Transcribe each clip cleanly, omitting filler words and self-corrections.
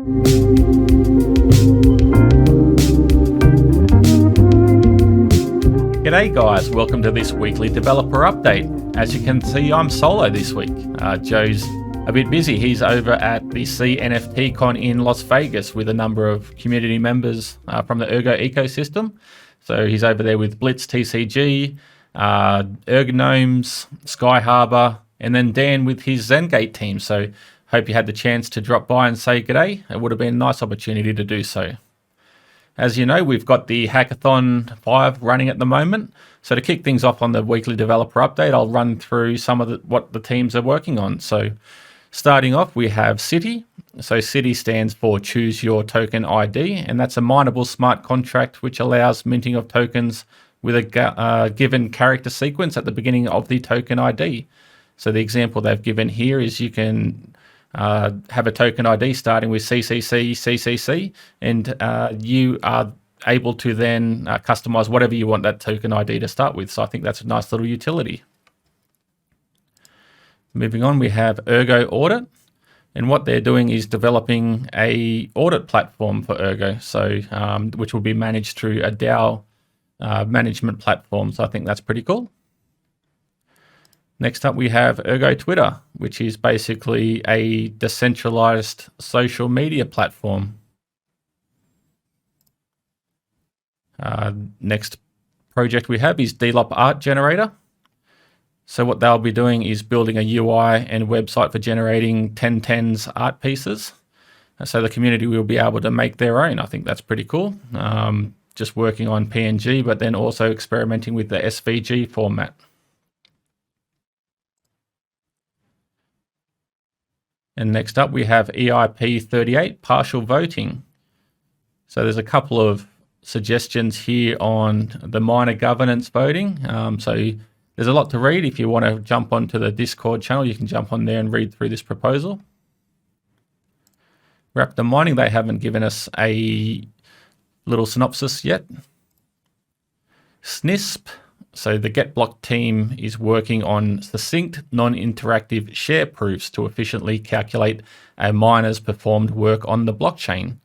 G'day guys, welcome to this weekly developer update. As you can see, I'm solo this week. Joe's a bit busy. He's over at the CNFT Con in Las Vegas with a number of community members from the Ergo ecosystem. So he's over there with Blitz TCG, Ergo Names, Sky Harbor, and then Dan with his Zengate team. So hope you had the chance to drop by and say g'day. It would have been a nice opportunity to do so. As you know, we've got the Hackathon 5 running at the moment. So to kick things off on the weekly developer update, I'll run through some of what the teams are working on. So starting off, we have cyti. So city stands for Choose Your Token ID, and that's a mineable smart contract which allows minting of tokens with a given character sequence at the beginning of the token ID. So the example they've given here is you can have a token ID starting with CCC, and you are able to then customize whatever you want that token ID to start with. So I think that's a nice little utility. Moving on, we have Ergo-Audit, and what they're doing is developing a audit platform for Ergo, so which will be managed through a DAO management platform. So I think that's pretty cool. Next up, we have Ergo Twitter, which is basically a decentralized social media platform. Next project we have is dlop art generator. So what they'll be doing is building a UI and website for generating 1010s art pieces. So the community will be able to make their own. I think that's pretty cool. Just working on PNG, but then also experimenting with the SVG format. And next up, we have EIP38, partial voting. So there's a couple of suggestions here on the miner governance voting. So there's a lot to read. If you want to jump onto the Discord channel, you can jump on there and read through this proposal. Raptor mining, they haven't given us a little synopsis yet. Snisp. So the GetBlock team is working on succinct, non-interactive share proofs to efficiently calculate a miner's performed work on the blockchain.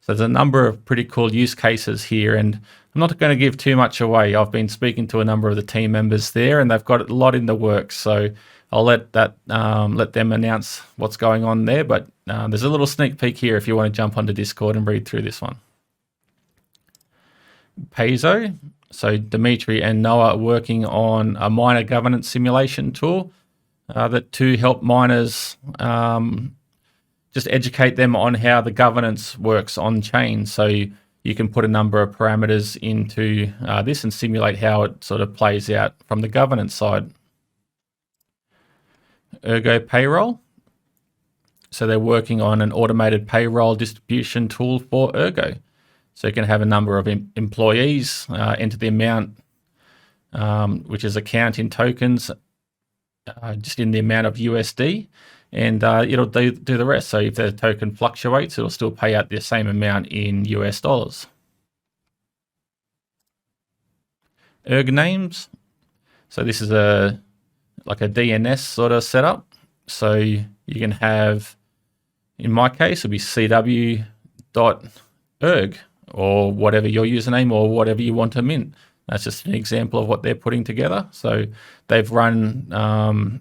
So there's a number of pretty cool use cases here, and I'm not going to give too much away. I've been speaking to a number of the team members there, and they've got a lot in the works. So I'll let them announce what's going on there. But there's a little sneak peek here if you want to jump onto Discord and read through this one. Paizo. So Dimitri and Noah are working on a miner governance simulation tool to help miners just educate them on how the governance works on chain. So you can put a number of parameters into this and simulate how it sort of plays out from the governance side. Ergo Payroll. So they're working on an automated payroll distribution tool for Ergo. So you can have a number of employees enter the amount, which is a count in tokens, just in the amount of USD, and it'll do the rest. So if the token fluctuates, it'll still pay out the same amount in US dollars. Ergo Names. So this is like a DNS sort of setup. So you can have, in my case, it'll be cw.erg. or whatever your username or whatever you want to mint. That's just an example of what they're putting together. So they've run, I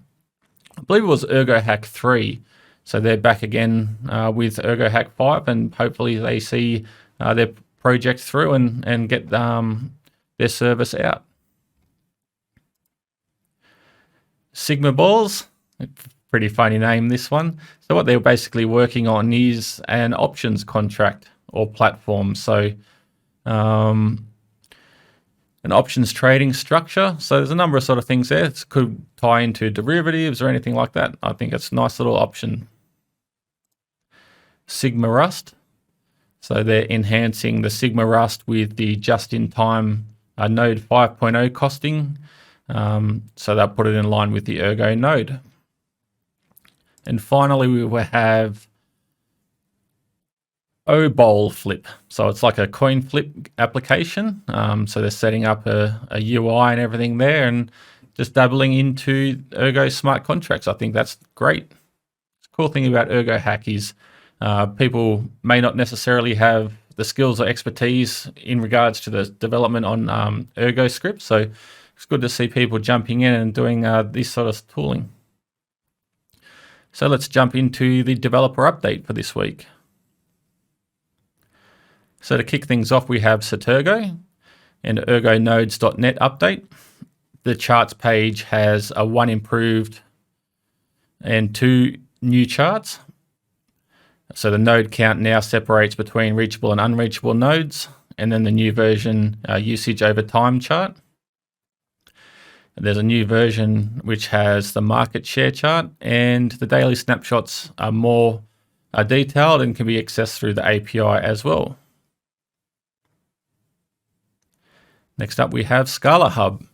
believe it was Ergo Hack 3. So they're back again with Ergo Hack 5, and hopefully they see their project through and get their service out. Sigma Balls, pretty funny name, this one. So what they're basically working on is an options contract or platform. So an options trading structure. So there's a number of sort of things there. It could tie into derivatives or anything like that. I think it's a nice little option. Sigma Rust. So they're enhancing the Sigma Rust with the just-in-time node 5.0 costing. So they'll put it in line with the Ergo node. And finally, we will have obolflip. So it's like a coin flip application. So they're setting up a UI and everything there and just dabbling into Ergo smart contracts. I think that's great. The cool thing about Ergo Hack is People may not necessarily have the skills or expertise in regards to the development on Ergo scripts. So it's good to see people jumping in and doing this sort of tooling. So let's jump into the developer update for this week. So to kick things off, we have Satergo and ergonodes.net update. The charts page has a 1 improved and 2 new charts. So the node count now separates between reachable and unreachable nodes, and then the new version usage over time chart. There's a new version which has the market share chart, and the daily snapshots are more detailed and can be accessed through the API as well. Next up, we have scalahub.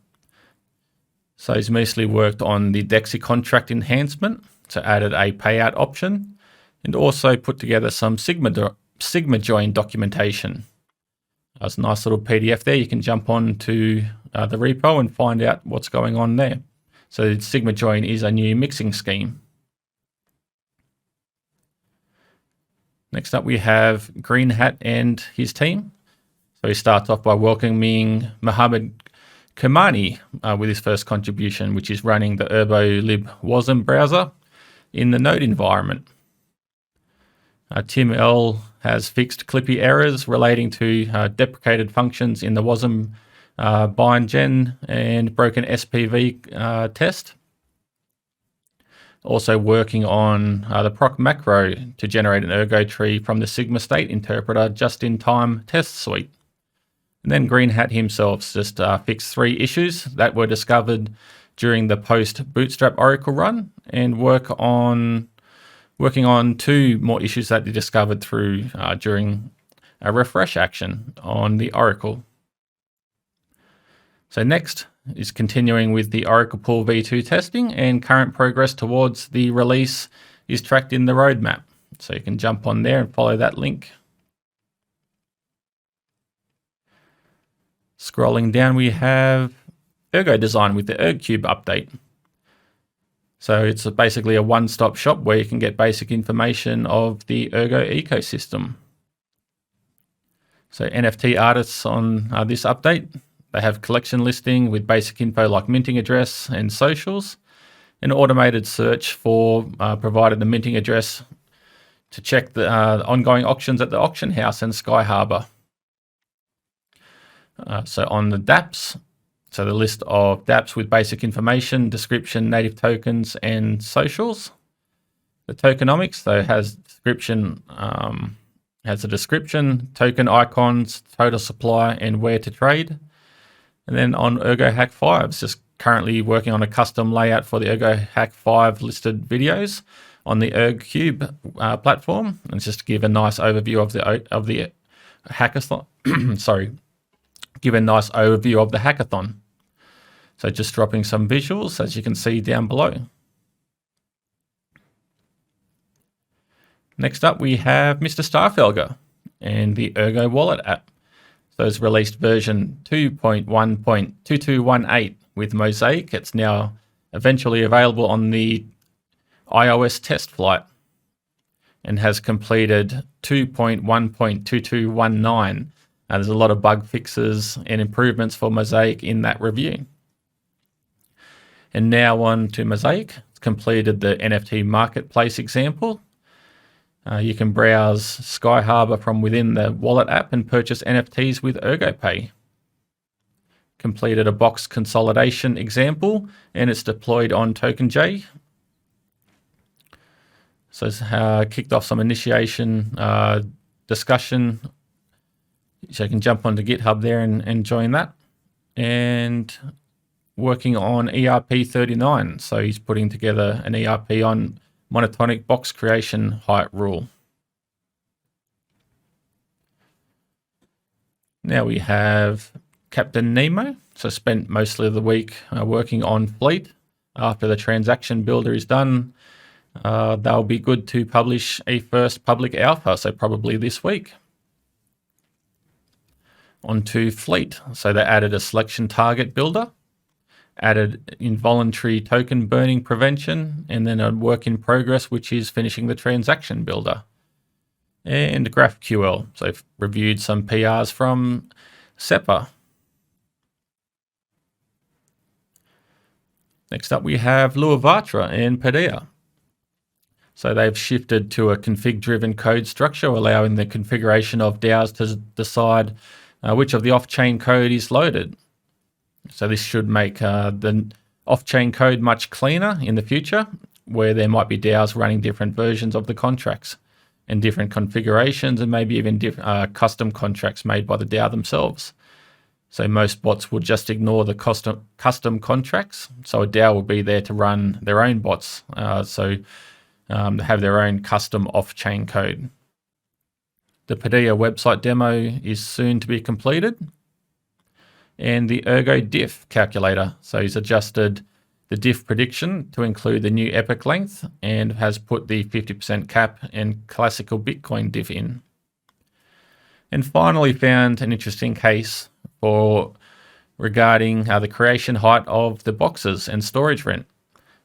So he's mostly worked on the Dexy contract enhancement, so added a payout option, and also put together some Sigmajoin documentation. That's a nice little PDF there. You can jump on to the repo and find out what's going on there. So Sigmajoin is a new mixing scheme. Next up, we have Greenhat and his team. So he starts off by welcoming Mohammed Kermani with his first contribution, which is running the ergo-lib wasm browser in the node environment. Tim L has fixed Clippy errors relating to deprecated functions in the wasm bind gen and broken SPV test. Also working on the proc macro to generate an ergo tree from the Sigma state interpreter just-in-time test suite. And then Greenhat himself just fixed 3 issues that were discovered during the post-bootstrap Oracle run, and working on 2 more issues that they discovered through during a refresh action on the Oracle. So next is continuing with the Oracle Pool v2 testing, and current progress towards the release is tracked in the roadmap. So you can jump on there and follow that link. Scrolling down, we have Ergodesign with the Ergcube update. So it's basically a one-stop shop where you can get basic information of the Ergo ecosystem. So NFT artists on this update, they have collection listing with basic info like minting address and socials, an automated search for provided the minting address to check the ongoing auctions at the auction house and Sky Harbor. So on the dApps, so the list of dApps with basic information, description, native tokens, and socials. The tokenomics, though, has description, has a description, token icons, total supply, and where to trade. And then on Ergo Hack 5, it's just currently working on a custom layout for the Ergo Hack 5 listed videos on the Ergcube platform. And it's just to give a nice overview of the hackathon. Sorry. Give a nice overview of the hackathon. So just dropping some visuals, as you can see down below. Next up, we have MrStahlfelge and the Ergo Wallet app. So it's released version 2.1.2218 with Mosaik. It's now eventually available on the iOS test flight and has completed 2.1.2219. There's a lot of bug fixes and improvements for Mosaik in that review. And now on to Mosaik. It's completed the NFT marketplace example. You can browse Sky Harbor from within the wallet app and purchase NFTs with ErgoPay. Completed a box consolidation example, and it's deployed on TokenJ. So it's kicked off some initiation discussion. So you can jump onto GitHub there and join that. And working on ERP39. So he's putting together an ERP on monotonic box creation height rule. Now we have Captain Nemo. So spent mostly of the week working on Fleet. After the transaction builder is done, they'll be good to publish a first public alpha, so probably this week. Onto Fleet. So they added a selection target builder, added involuntary token burning prevention, and then a work in progress, which is finishing the transaction builder. and GraphQL. So I've reviewed some PRs from sephr. Next up, we have Luivatra and Paideia. So they've shifted to a config-driven code structure, allowing the configuration of DAOs to decide which of the off-chain code is loaded. So this should make the off-chain code much cleaner in the future, where there might be DAOs running different versions of the contracts and different configurations, and maybe even custom contracts made by the DAO themselves. So most bots will just ignore the custom contracts. So a DAO will be there to run their own bots. Have their own custom off-chain code. The Paideia website demo is soon to be completed. And the Ergo diff calculator. So he's adjusted the diff prediction to include the new epoch length and has put the 50% cap and classical Bitcoin diff in. And finally found an interesting case regarding the creation height of the boxes and storage rent.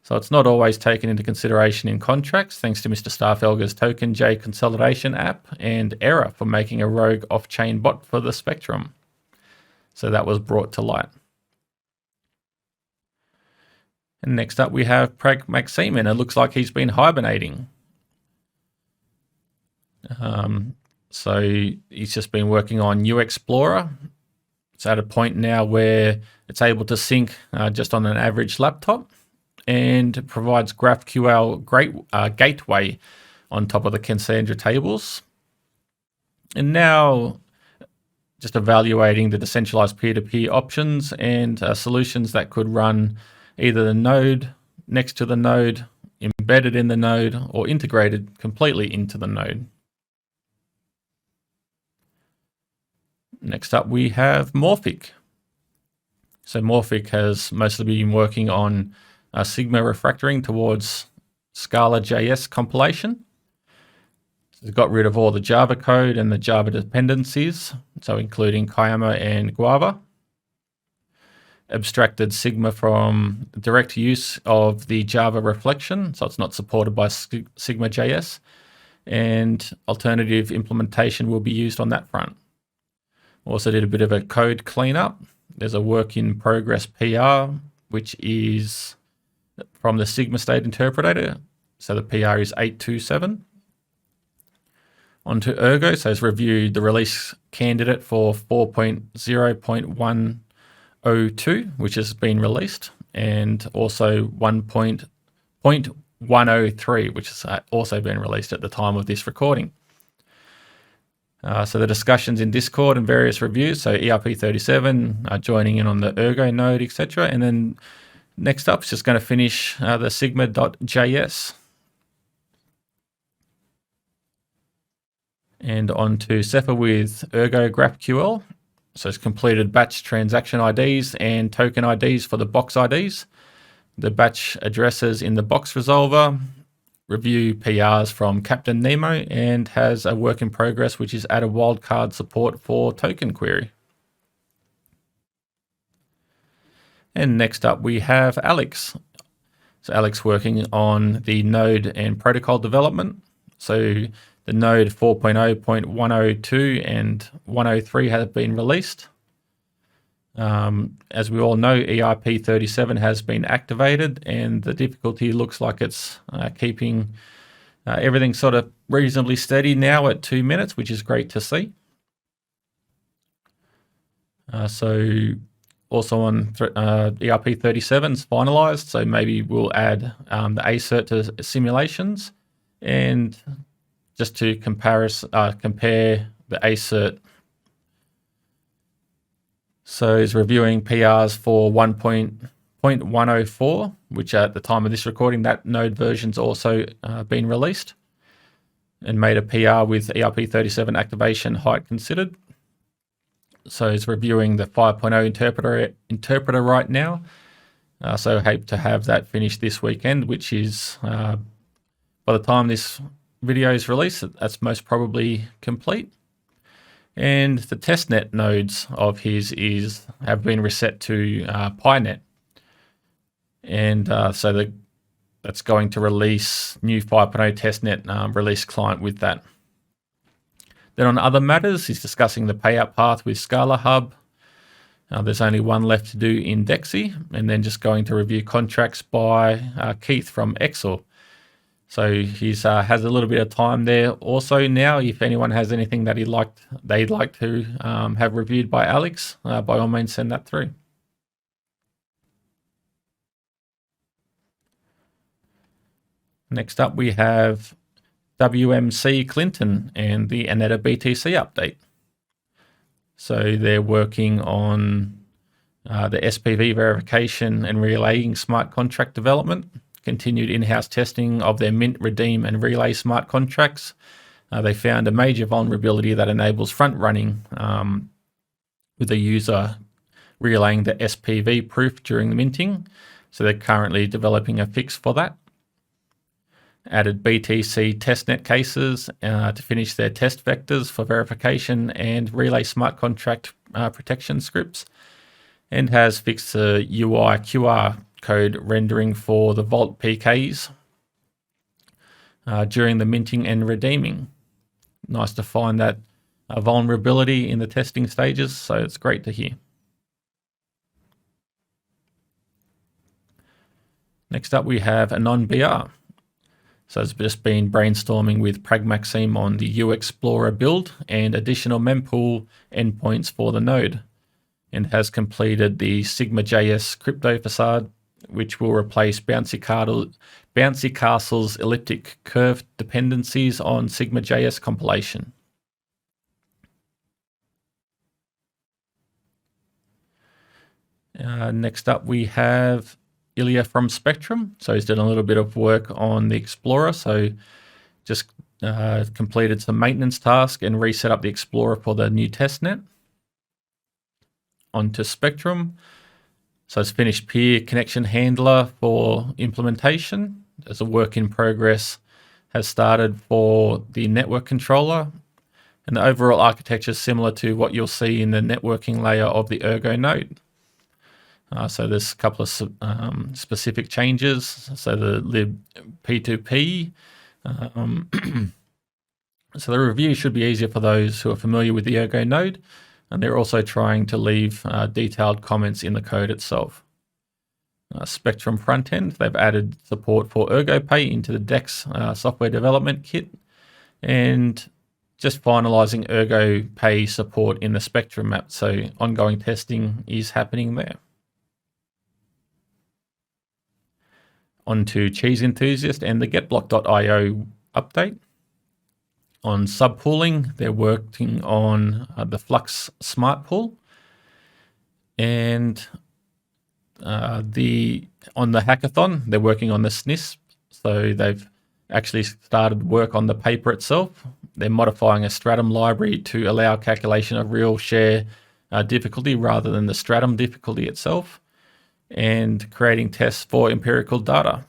So it's not always taken into consideration in contracts, thanks to MrStahlfelge's Token J consolidation app and Error for making a rogue off-chain bot for the Spectrum. So that was brought to light. And next up we have Pragmaxim, and it looks like he's been hibernating. So he's just been working on uexplorer. It's at a point now where it's able to sync just on an average laptop, and provides GraphQL gateway on top of the Cassandra tables. And now just evaluating the decentralized peer-to-peer options and solutions that could run either the node, next to the node, embedded in the node, or integrated completely into the node. Next up we have Morphic. So Morphic has mostly been working on Sigma refactoring towards Scala.js compilation. So it got rid of all the Java code and the Java dependencies, so including Kayama and Guava. Abstracted Sigma from direct use of the Java reflection, so it's not supported by Sigma.js, and alternative implementation will be used on that front. Also did a bit of a code cleanup. There's a work in progress PR, which is from the Sigma state interpreter. So the PR is 827. Onto Ergo, so it's reviewed the release candidate for 4.0.102, which has been released, and also 1.103, which has also been released at the time of this recording. So the discussions in Discord and various reviews, so ERP37 joining in on the Ergo node, etc. And then next up is just going to finish the Sigma.js. And on to sephr with ergo-graphql. So it's completed batch transaction IDs and token IDs for the box IDs. The batch addresses in the box resolver. Review PRs from Captain Nemo, and has a work in progress which is added wildcard support for token query. And next up we have Alex. So Alex working on the node and protocol development. So the node 4.0.102 and 103 have been released. As we all know, ERP37 has been activated, and the difficulty looks like it's keeping everything sort of reasonably steady now at 2 minutes, which is great to see. So also on ERP37 is finalized, so maybe we'll add the ACERT to simulations, and just to compare the ACERT. So is reviewing PRs for 1.104, which at the time of this recording, that node version's also been released, and made a PR with ERP37 activation height considered. So is reviewing the 5.0 interpreter right now. So hope to have that finished this weekend, which is by the time this video is released, that's most probably complete. And the testnet nodes of his have been reset to PyNet, and so that's going to release new 5.0 testnet release client with that. Then on other matters, he's discussing the payout path with ScalaHub. There's only one left to do in Dexy, and then just going to review contracts by Keith from Excel. So he's has a little bit of time there. Also now, if anyone has anything that they'd like to have reviewed by Alex, by all means send that through. Next up, we have wmcclinton and the anetaBTC update. So they're working on the SPV verification and relaying smart contract development, continued in-house testing of their mint, redeem, and relay smart contracts. They found a major vulnerability that enables front running with the user relaying the SPV proof during the minting. So they're currently developing a fix for that. Added BTC testnet cases to finish their test vectors for verification and relay smart contract protection scripts, and has fixed the UI QR code rendering for the Vault PKs during the minting and redeeming. Nice to find that vulnerability in the testing stages, so it's great to hear. Next up, we have a non-BR. So it's just been brainstorming with Pragmaxim on the uexplorer build and additional mempool endpoints for the node, and has completed the Sigmajoin crypto facade, which will replace Bouncy Castle's elliptic curve dependencies on Sigmajoin compilation. Next up, we have Ilya from Spectrum. So he's done a little bit of work on the Explorer. So just completed some maintenance task and reset up the Explorer for the new testnet. Onto Spectrum. So it's finished peer connection handler for implementation. As a work in progress has started for the network controller. And the overall architecture is similar to what you'll see in the networking layer of the Ergo node. So there's a couple of specific changes. So the lib P2P. So the review should be easier for those who are familiar with the Ergo node. And they're also trying to leave detailed comments in the code itself. Spectrum frontend, they've added support for ErgoPay into the Dex software development kit. And just finalizing ErgoPay support in the Spectrum app. So ongoing testing is happening there. Onto Cheese Enthusiast and the getblock.io update. On subpooling, they're working on the Flux Smart Pool, and on the hackathon, they're working on the snisp. So they've actually started work on the paper itself. They're modifying a stratum library to allow calculation of real share difficulty rather than the stratum difficulty itself, and creating tests for empirical data.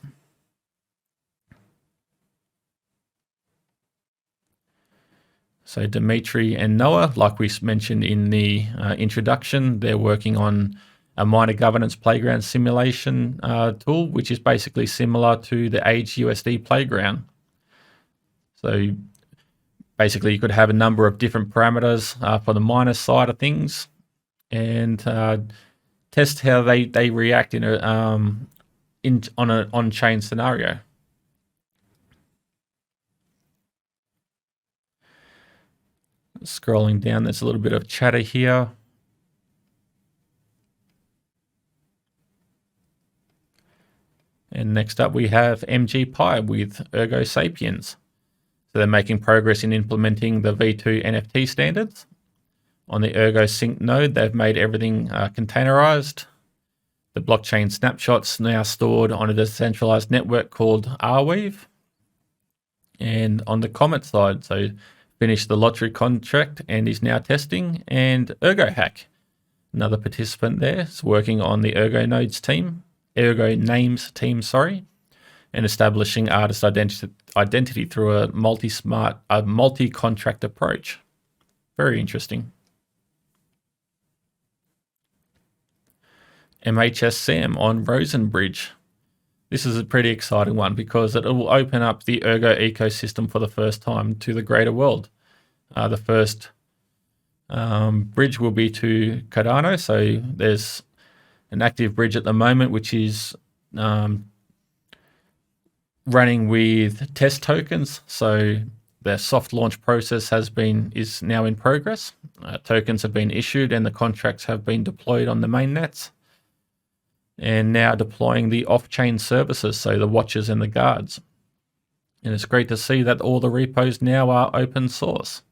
So Dimitri and Noah, like we mentioned in the introduction, they're working on a minor governance playground simulation tool, which is basically similar to the Age USD playground. So basically you could have a number of different parameters for the minor side of things, and test how they react in on an on-chain scenario. Scrolling down, there's a little bit of chatter here. And next up we have MGPy with Ergo Sapiens. So they're making progress in implementing the V2 NFT standards. On the Ergo Sync node, they've made everything containerized. The blockchain snapshots now stored on a decentralized network called Arweave. And on the Comet side, so finished the lottery contract and is now testing. And ErgoHack, another participant there, is working on the Ergo Names team, and establishing artist identity through a multi-contract approach. Very interesting. MHS Sam on Rosenbridge. This is a pretty exciting one because it will open up the Ergo ecosystem for the first time to the greater world. The first bridge will be to Cardano. So there's an active bridge at the moment, which is running with test tokens. So the soft launch process is now in progress. Tokens have been issued and the contracts have been deployed on the mainnets. And now deploying the off-chain services, so the watches and the guards. And it's great to see that all the repos now are open source.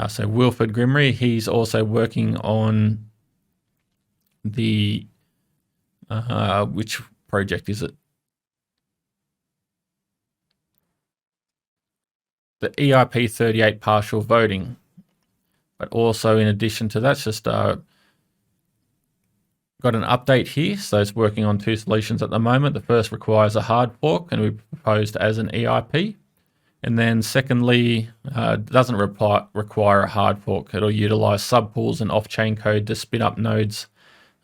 So Wilfred Grimry, he's also working on the, which project is it? The EIP38 partial voting. But also in addition to that, it's just got an update here. So it's working on 2 solutions at the moment. The first requires a hard fork and we proposed as an EIP. And then secondly, doesn't require a hard fork. It'll utilize subpools and off-chain code to spin up nodes,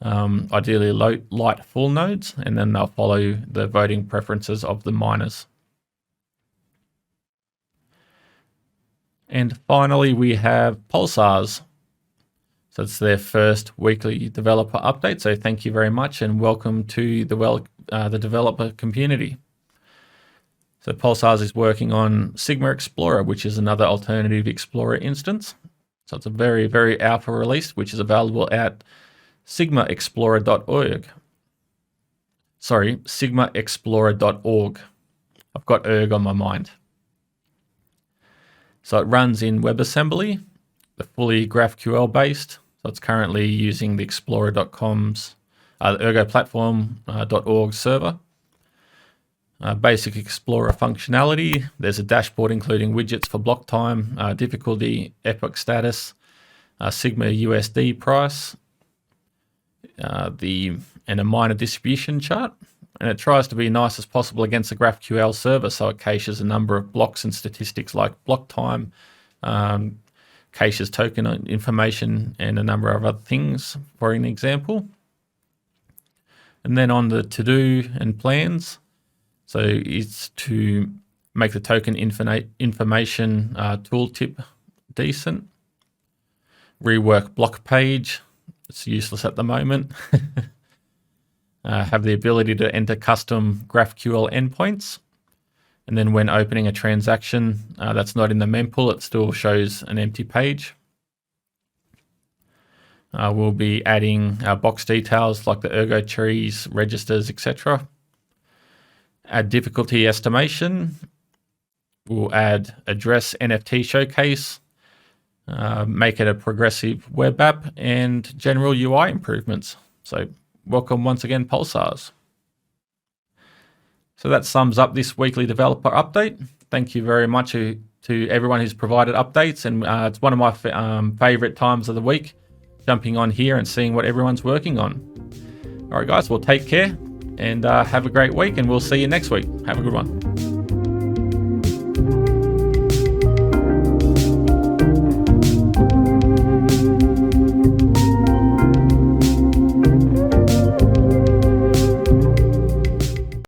ideally light full nodes, and then they'll follow the voting preferences of the miners. And finally, we have Pulsars. So it's their first weekly developer update. So thank you very much and welcome to the developer community. So Pulsars is working on Sigma Explorer, which is another alternative Explorer instance. So it's a very, very alpha release, which is available at sigmaexplorer.org. Sorry, sigmaexplorer.org. I've got erg on my mind. So it runs in WebAssembly, the fully GraphQL based. So it's currently using the explorer.com's ergoplatform.org server. Basic Explorer functionality. There's a dashboard including widgets for block time, difficulty, epoch status, Sigma USD price, and a minor distribution chart. And it tries to be nice as possible against the GraphQL server, so it caches a number of blocks and statistics like block time, caches token information, and a number of other things, for an example. And then on the to-do and plans, so it's to make the token information tooltip decent. Rework block page. It's useless at the moment. Have the ability to enter custom GraphQL endpoints. And then when opening a transaction that's not in the mempool, it still shows an empty page. We'll be adding box details like the ergo trees, registers, etc. Add difficulty estimation. We'll add address NFT showcase, make it a progressive web app, and general UI improvements. So welcome once again, Pulsars. So that sums up this weekly developer update. Thank you very much to everyone who's provided updates, and it's one of my favorite times of the week, jumping on here and seeing what everyone's working on. All right, guys, well, take care. And have a great week, and we'll see you next week. Have a good one.